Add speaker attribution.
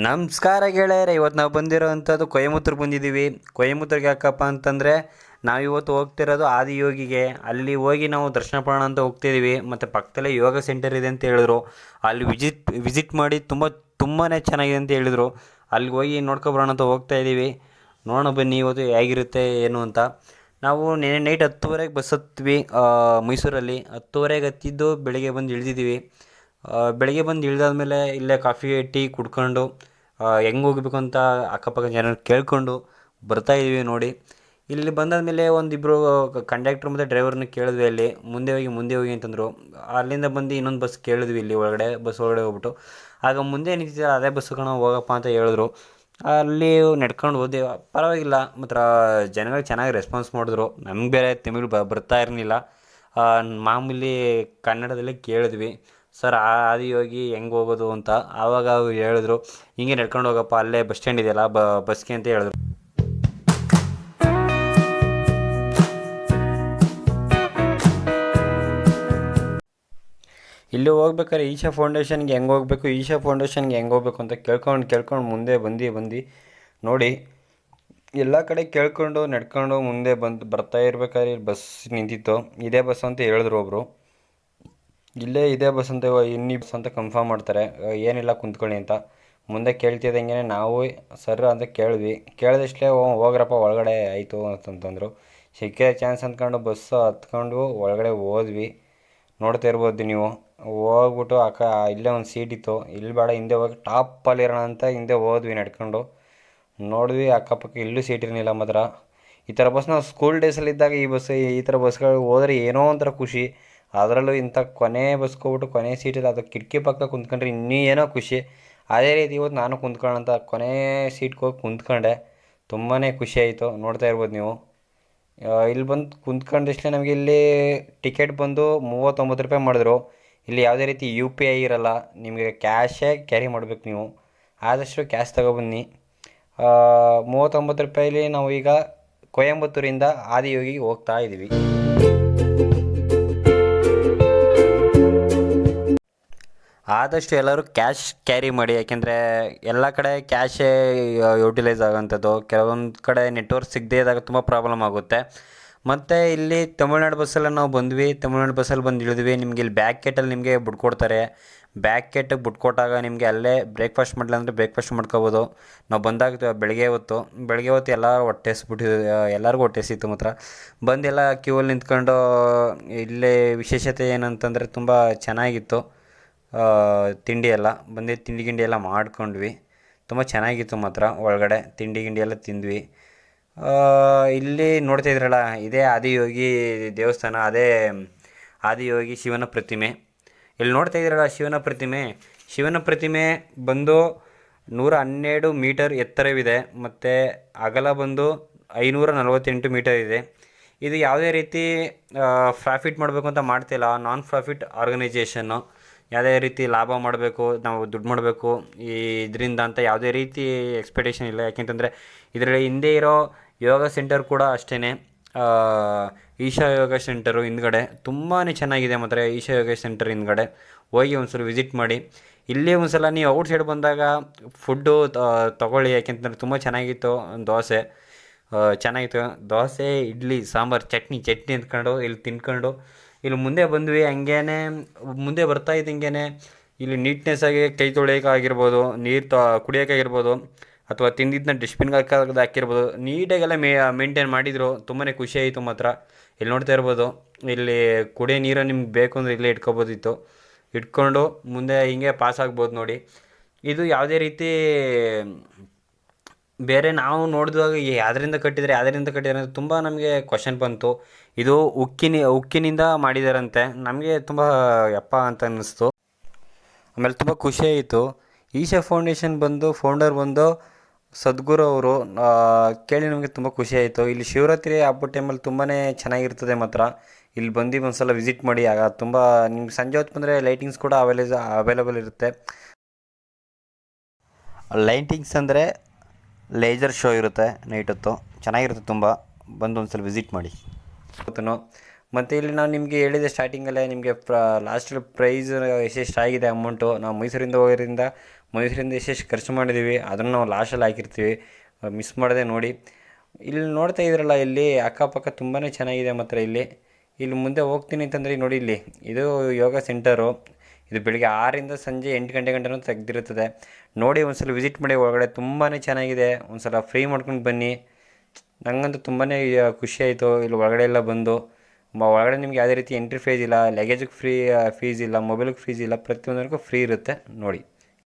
Speaker 1: ನಮಸ್ಕಾರ ಗೆಳೆಯರೆ. ಇವತ್ತು ನಾವು ಬಂದಿರೋವಂಥದ್ದು ಕೊಯಮತ್ತೂರು ಬಂದಿದ್ದೀವಿ. ಕೊಯಮತ್ತೂರಿಗೆ ಯಾಕಪ್ಪ ಅಂತಂದರೆ ನಾವಿವತ್ತು ಹೋಗ್ತಿರೋದು ಆದಿಯೋಗಿಗೆ. ಅಲ್ಲಿ ಹೋಗಿ ನಾವು ದರ್ಶನ ಮಾಡೋಣ ಅಂತ ಹೋಗ್ತಿದ್ದೀವಿ. ಮತ್ತು ಪಕ್ಕದಲ್ಲೇ ಯೋಗ ಸೆಂಟರ್ ಇದೆ ಅಂತ ಹೇಳಿದ್ರು. ಅಲ್ಲಿ ವಿಸಿಟ್ ಮಾಡಿ ತುಂಬಾ ಚೆನ್ನಾಗಿದೆ ಅಂತ ಹೇಳಿದರು. ಅಲ್ಲಿಗೆ ಹೋಗಿ ನೋಡ್ಕೊಬರೋಣ ಅಂತ ಹೋಗ್ತಾ ಇದ್ದೀವಿ. ನೋಡೋಣ ಬನ್ನಿ ಇವತ್ತು ಹೇಗಿರುತ್ತೆ ಏನು ಅಂತ. ನಾವು ನೆನ್ನೆ ನೈಟ್ 10:30ಗೆ ಬಸ್ ಹತ್ವಿ ಮೈಸೂರಲ್ಲಿ. 10:30ಗೆ ಹತ್ತಿದ್ದು ಬೆಳಿಗ್ಗೆ ಬಂದು ಇಳಿದಿದ್ದೀವಿ. ಬೆಳಗ್ಗೆ ಬಂದು ಇಳಿದಾದ್ಮೇಲೆ ಇಲ್ಲೇ ಕಾಫಿ ಟೀ ಕುಡ್ಕೊಂಡು ಹೆಂಗೆ ಹೋಗಬೇಕು ಅಂತ ಅಕ್ಕಪಕ್ಕ ಜನರು ಕೇಳಿಕೊಂಡು ಬರ್ತಾಯಿದ್ದೀವಿ ನೋಡಿ. ಇಲ್ಲಿ ಬಂದಾದಮೇಲೆ ಒಂದಿಬ್ಬರು ಕಂಡಕ್ಟ್ರ್ ಮತ್ತು ಡ್ರೈವರ್ನ ಕೇಳಿದ್ವಿ. ಅಲ್ಲಿ ಮುಂದೆ ಹೋಗಿ ಅಂತಂದರು. ಅಲ್ಲಿಂದ ಬಂದು ಇನ್ನೊಂದು ಬಸ್ ಕೇಳಿದ್ವಿ. ಇಲ್ಲಿ ಬಸ್ ಒಳಗಡೆ ಹೋಗ್ಬಿಟ್ಟು ಆಗ ಮುಂದೆ ನಿಂತಿದ್ದೆ ಅದೇ ಬಸ್ ಕಣ ಹೋಗಪ್ಪ ಅಂತ ಹೇಳಿದ್ರು. ಅಲ್ಲಿ ನಡ್ಕೊಂಡು ಹೋದೆ. ಪರವಾಗಿಲ್ಲ, ಮಾತ್ರ ಜನಗಳು ಚೆನ್ನಾಗಿ ರೆಸ್ಪಾನ್ಸ್ ಮಾಡಿದ್ರು. ನಮ್ಗೆ ಬೇರೆ ತಮಿಳು ಬರ್ತಾ ಇರಲಿಲ್ಲ. ಮಾಮೂಲಿ ಕನ್ನಡದಲ್ಲೇ ಕೇಳಿದ್ವಿ, ಸರ್ ಆದಿಯೋಗಿ ಹೆಂಗೆ ಹೋಗೋದು ಅಂತ. ಆವಾಗ ಅವ್ರು ಹೇಳಿದ್ರು, ಹಿಂಗೆ ನಡ್ಕೊಂಡು ಹೋಗಪ್ಪ, ಅಲ್ಲೇ ಬಸ್ ಸ್ಟ್ಯಾಂಡ್ ಇದೆಯಲ್ಲ ಬಸ್ಗೆ ಅಂತ ಹೇಳಿದ್ರು. ಇಲ್ಲಿ ಹೋಗ್ಬೇಕಾದ್ರೆ ಈಶಾ ಫೌಂಡೇಶನ್ಗೆ ಹೆಂಗೆ ಹೋಗ್ಬೇಕು ಅಂತ ಕೇಳ್ಕೊಂಡು ಮುಂದೆ ಬಂದು ನೋಡಿ. ಎಲ್ಲ ಕಡೆ ಕೇಳ್ಕೊಂಡು ನಡ್ಕೊಂಡು ಮುಂದೆ ಬರ್ತಾ ಇರ್ಬೇಕಾದ್ರೆ ಇಲ್ಲಿ ಬಸ್ ನಿಂತಿತ್ತು. ಇದೇ ಬಸ್ ಅಂತ ಹೇಳಿದ್ರು ಒಬ್ಬರು. ಇಲ್ಲೇ ಇದೇ ಬಸ್ ಅಂತ, ಇನ್ನಿ ಬಸ್ ಅಂತ ಕನ್ಫರ್ಮ್ ಮಾಡ್ತಾರೆ, ಏನಿಲ್ಲ ಕುಂತ್ಕೊಳ್ಳಿ ಅಂತ. ಮುಂದೆ ಕೇಳ್ತಿದ್ದಂಗೆ ನಾವು ಸರ್ ಅಂತ ಕೇಳಿದಷ್ಟೇ ಹೋಗ್ರಪ್ಪ ಒಳಗಡೆ ಆಯಿತು ಅಂತಂತಂದರು. ಸಿಕ್ಕೇ ಚಾನ್ಸ್ ಅಂದ್ಕೊಂಡು ಬಸ್ ಹತ್ಕೊಂಡು ಒಳಗಡೆ ಹೋದ್ವಿ. ನೋಡ್ತಾ ಇರ್ಬೋದು ನೀವು. ಹೋಗ್ಬಿಟ್ಟು ಇಲ್ಲೇ ಒಂದು ಸೀಟ್ ಇತ್ತು. ಇಲ್ಲಿ ಬೇಡ, ಹಿಂದೆ ಹೋಗಿ ಟಾಪಲ್ಲಿರೋಣ ಅಂತ ಹಿಂದೆ ಹೋದ್ವಿ ನಡ್ಕೊಂಡು. ನೋಡಿದ್ವಿ ಅಕ್ಕಪಕ್ಕ ಇಲ್ಲೂ ಸೀಟ್ ಇರಲಿಲ್ಲ. ಮಾತ್ರ ಈ ಥರ ಬಸ್ ನಾವು ಸ್ಕೂಲ್ ಡೇಸಲ್ಲಿದ್ದಾಗ ಈ ಥರ ಬಸ್ಗಳು ಹೋದರೆ ಏನೋ ಒಂಥರ ಖುಷಿ. ಅದರಲ್ಲೂ ಇಂಥ ಕೊನೆ ಬಸ್ಗೆ ಹೋಗ್ಬಿಟ್ಟು ಕೊನೆ ಸೀಟಲ್ಲಿ ಅದು ಕಿಟಕಿ ಪಕ್ಕ ಕುಂತ್ಕೊಂಡ್ರೆ ಇನ್ನೂ ಏನೋ ಖುಷಿ. ಅದೇ ರೀತಿ ಇವತ್ತು ನಾನು ಕುಂತ್ಕೊಳ್ಳೋಂಥ ಕೊನೆ ಸೀಟ್ಗೆ ಹೋಗಿ ಕುಂತ್ಕೊಂಡೆ. ತುಂಬಾ ಖುಷಿ ಆಯಿತು. ನೋಡ್ತಾ ಇರ್ಬೋದು ನೀವು. ಇಲ್ಲಿ ಬಂದು ಕುಂತ್ಕೊಂಡಷ್ಟೇ ನಮಗೆ ಇಲ್ಲಿ ಟಿಕೆಟ್ ಬಂದು 39 ರೂಪಾಯಿ ಮಾಡಿದ್ರು. ಇಲ್ಲಿ ಯಾವುದೇ ರೀತಿ UPI ಇರಲ್ಲ, ನಿಮಗೆ ಕ್ಯಾಶೇ ಕ್ಯಾರಿ ಮಾಡಬೇಕು ನೀವು. ಆದಷ್ಟು ಕ್ಯಾಶ್ ತಗೊಬನ್ನಿ. 39 ರೂಪಾಯಿಲಿ ನಾವು ಈಗ ಕೊಯಂಬತ್ತೂರಿಂದ ಆದಿಯೋಗಿಗೆ ಹೋಗ್ತಾ ಇದ್ದೀವಿ. ಆದಷ್ಟು ಎಲ್ಲರೂ ಕ್ಯಾಶ್ ಕ್ಯಾರಿ ಮಾಡಿ, ಯಾಕೆಂದರೆ ಎಲ್ಲ ಕಡೆ ಕ್ಯಾಶೇ ಯೂಟಿಲೈಸ್ ಆಗೋಂಥದ್ದು. ಕೆಲವೊಂದು ಕಡೆ ನೆಟ್ವರ್ಕ್ ಸಿಗದೇ ಇದ್ದಾಗ ತುಂಬ ಪ್ರಾಬ್ಲಮ್ ಆಗುತ್ತೆ. ಮತ್ತು ಇಲ್ಲಿ ತಮಿಳ್ನಾಡು ಬಸ್ಸಲ್ಲಿ ನಾವು ಬಂದ್ವಿ. ತಮಿಳ್ನಾಡು ಬಸ್ಸಲ್ಲಿ ಬಂದು ಇಳಿದ್ವಿ. ನಿಮಗೆ ಇಲ್ಲಿ ಬ್ಯಾಕ್ ಗೇಟಲ್ಲಿ ನಿಮಗೆ ಬಿಟ್ಕೊಡ್ತಾರೆ. ಬ್ಯಾಕ್ ಗೇಟಿಗೆ ಬಿಟ್ಕೊಟ್ಟಾಗ ನಿಮಗೆ ಅಲ್ಲೇ ಬ್ರೇಕ್ಫಾಸ್ಟ್ ಮಾಡಲಿಲ್ಲ ಅಂದರೆ ಬ್ರೇಕ್ಫಾಸ್ಟ್ ಮಾಡ್ಕೋಬೋದು. ನಾವು ಬಂದಾಗ ಬೆಳಗ್ಗೆ ಹೊತ್ತು ಎಲ್ಲರಿಗೂ ಹೊಟ್ಟೆ ಹಸಿತು. ಮಾತ್ರ ಬಂದೆಲ್ಲ ಕ್ಯೂವಲ್ಲಿ ನಿಂತ್ಕೊಂಡು ಇಲ್ಲೇ ವಿಶೇಷತೆ ಏನಂತಂದರೆ ತುಂಬ ಚೆನ್ನಾಗಿತ್ತು ತಿಂಡಿ ಎಲ್ಲ. ತಿಂಡಿ ಗಿಂಡಿ ಎಲ್ಲ ಮಾಡ್ಕೊಂಡ್ವಿ. ತುಂಬ ಚೆನ್ನಾಗಿತ್ತು ಮಾತ್ರ. ಒಳಗಡೆ ತಿಂಡಿ ಗಿಂಡಿ ಎಲ್ಲ ತಿಂದ್ವಿ. ಇಲ್ಲಿ ನೋಡ್ತಾ ಇದ್ರಲ್ಲ, ಇದೇ ಆದಿಯೋಗಿ ದೇವಸ್ಥಾನ, ಅದೇ ಆದಿಯೋಗಿ ಶಿವನ ಪ್ರತಿಮೆ. ಇಲ್ಲಿ ನೋಡ್ತಾ ಇದ್ರಲ್ಲ ಶಿವನ ಪ್ರತಿಮೆ ಬಂದು 112 ಮೀಟರ್ ಎತ್ತರವಿದೆ. ಮತ್ತು ಅಗಲ ಬಂದು 548 ಮೀಟರ್ ಇದೆ. ಇದು ಯಾವುದೇ ರೀತಿ ಪ್ರಾಫಿಟ್ ಮಾಡಬೇಕು ಅಂತ ಮಾಡ್ತಿಲ್ಲ. Non profit organization. ಯಾವುದೇ ರೀತಿ ಲಾಭ ಮಾಡಬೇಕು, ನಾವು ದುಡ್ಡು ಮಾಡಬೇಕು ಇದರಿಂದ ಅಂತ ಯಾವುದೇ ರೀತಿ ಎಕ್ಸ್ಪೆಕ್ಟೇಷನ್ ಇಲ್ಲ. ಯಾಕೆಂತಂದರೆ ಇದರಲ್ಲಿ ಹಿಂದೆ ಇರೋ ಯೋಗ ಸೆಂಟರ್ ಕೂಡ ಅಷ್ಟೇ, ಈಶಾ ಯೋಗ ಸೆಂಟರು ಹಿಂದ್ಗಡೆ ತುಂಬಾ ಚೆನ್ನಾಗಿದೆ. ಮಾತ್ರ ಈಶಾ ಯೋಗ ಸೆಂಟರ್ ಹಿಂದ್ಗಡೆ ಹೋಗಿ ಒಂದ್ಸಲ ವಿಸಿಟ್ ಮಾಡಿ. ಇಲ್ಲಿ ಒಂದ್ಸಲ ನೀವು ಔಟ್ ಸೈಡ್ ಬಂದಾಗ ಫುಡ್ಡು ತೊಗೊಳ್ಳಿ, ಯಾಕೆಂತಂದರೆ ತುಂಬ ಚೆನ್ನಾಗಿತ್ತು. ದೋಸೆ, ಇಡ್ಲಿ, ಸಾಂಬಾರು, ಚಟ್ನಿ ಅಂದ್ಕೊಂಡು ಇಲ್ಲಿ ತಿನ್ಕೊಂಡು ಇಲ್ಲಿ ಮುಂದೆ ಬಂದ್ವಿ. ಮುಂದೆ ಬರ್ತಾ ಇದ್ದಂಗೆ ಇಲ್ಲಿ ನೀಟ್ನೆಸ್ಸಾಗಿ ಕೈ ತೊಳೆಯೋಕ್ಕಾಗಿರ್ಬೋದು, ನೀರು ಕುಡಿಯೋಕ್ಕಾಗಿರ್ಬೋದು, ಅಥವಾ ತಿಂದಿದ್ದನ್ನ ಡಸ್ಟ್ಬಿನ್ಗೆ ಹಾಕಿರ್ಬೋದು, ನೀಟಾಗೆಲ್ಲ ಮೇಂಟೈನ್ ಮಾಡಿದರು. ತುಂಬಾ ಖುಷಿ ಆಯಿತು ಮಾತ್ರ. ಇಲ್ಲಿ ನೋಡ್ತಾ ಇರ್ಬೋದು, ಇಲ್ಲಿ ಕುಡಿಯೋ ನೀರು ನಿಮ್ಗೆ ಬೇಕು ಅಂದರೆ ಇಲ್ಲೇ ಇಟ್ಕೊಂಡು ಮುಂದೆ ಹಿಂಗೆ ಪಾಸ್ ಆಗ್ಬೋದು ನೋಡಿ. ಇದು ಯಾವುದೇ ರೀತಿ ಬೇರೆ ನಾವು ನೋಡಿದಾಗ ಯಾವ್ದರಿಂದ ಕಟ್ಟಿದ್ದಾರೆ ತುಂಬ ನಮಗೆ ಕ್ವಶನ್ ಬಂತು. ಇದು ಉಕ್ಕಿನಿಂದ ಮಾಡಿದಾರಂತೆ. ನಮಗೆ ತುಂಬ ಯಪ್ಪ ಅಂತ ಅನ್ನಿಸ್ತು. ಆಮೇಲೆ ತುಂಬ ಖುಷಿ ಆಯಿತು. ಈಶಾ ಫೌಂಡೇಶನ್ ಫೌಂಡರ್ ಬಂದು ಸದ್ಗುರು ಅವರು. ಕೇಳಿ ನಮಗೆ ತುಂಬ ಖುಷಿ ಆಯಿತು. ಇಲ್ಲಿ ಶಿವರಾತ್ರಿ ಹಬ್ಬದ ಟೈಮಲ್ಲಿ ತುಂಬಾ ಚೆನ್ನಾಗಿರ್ತದೆ ಮಾತ್ರ. ಇಲ್ಲಿ ಬಂದು ಒಂದ್ಸಲ ವಿಸಿಟ್ ಮಾಡಿ. ಆಗ ತುಂಬ ನಿಮ್ಗೆ ಸಂಜೆ ಹೊತ್ತು ಬಂದರೆ ಲೈಟಿಂಗ್ಸ್ ಕೂಡ ಅವೈಲೇಬಲ್ ಇರುತ್ತೆ. ಲೈಟಿಂಗ್ಸ್ ಅಂದರೆ ಲೇಸರ್ ಶೋ ಇರುತ್ತೆ ನೈಟ್ ಹೊತ್ತು, ಚೆನ್ನಾಗಿರುತ್ತೆ ತುಂಬ. ಬಂದು ಒಂದ್ಸಲ ವಿಸಿಟ್ ಮಾಡಿ. ಮತ್ತು ಇಲ್ಲಿ ನಾನು ನಿಮಗೆ ಹೇಳಿದೆ ಸ್ಟಾರ್ಟಿಂಗಲ್ಲೇ, ನಿಮಗೆ ಲಾಸ್ಟಲ್ಲಿ ಪ್ರೈಸ್ ಎಷ್ಟೆಷ್ಟು ಆಗಿದೆ ಅಮೌಂಟು. ನಾವು ಮೈಸೂರಿಂದ ಹೋಗೋದ್ರಿಂದ ಮೈಸೂರಿಂದ ಎಷ್ಟೆಷ್ಟು ಖರ್ಚು ಮಾಡಿದ್ದೀವಿ ಅದನ್ನು ನಾವು ಲಾಸ್ಟಲ್ಲಿ ಹಾಕಿರ್ತೀವಿ, ಮಿಸ್ ಮಾಡದೆ ನೋಡಿ. ಇಲ್ಲಿ ನೋಡ್ತಾ ಇದ್ರಲ್ಲ, ಇಲ್ಲಿ ಅಕ್ಕಪಕ್ಕ ತುಂಬಾ ಚೆನ್ನಾಗಿದೆ ಮಾತ್ರ. ಇಲ್ಲಿ ಮುಂದೆ ಹೋಗ್ತೀನಿ ಅಂತಂದರೆ ನೋಡಿ, ಇದು ಯೋಗ ಸೆಂಟರು. ಇದು ಬೆಳಿಗ್ಗೆ 6ರಿಂದ ಸಂಜೆ 8 ಗಂಟೆ ಗಂಟನೂ ತೆಗೆದಿರುತ್ತದೆ. ನೋಡಿ ಒಂದು ವಿಸಿಟ್ ಮಾಡಿ, ಒಳಗಡೆ ತುಂಬಾ ಚೆನ್ನಾಗಿದೆ. ಒಂದು ಸಲ ಫ್ರೀ ಮಾಡ್ಕೊಂಡು ಬನ್ನಿ. ನನಗಂತೂ ತುಂಬಾ ಖುಷಿ ಆಯಿತು ಇಲ್ಲಿ ಒಳಗಡೆ ಎಲ್ಲ ಬಂದು. ಒಳಗಡೆ ನಿಮ್ಗೆ ಯಾವುದೇ ರೀತಿ ಎಂಟ್ರಿ ಫೀಸ್ ಇಲ್ಲ, ಲಗೇಜಿಗೆ ಫೀಸ್ ಇಲ್ಲ, ಮೊಬೈಲಿಗೆ ಫೀಸ್ ಇಲ್ಲ, ಪ್ರತಿಯೊಂದಕ್ಕೂ ಫ್ರೀ ಇರುತ್ತೆ ನೋಡಿ.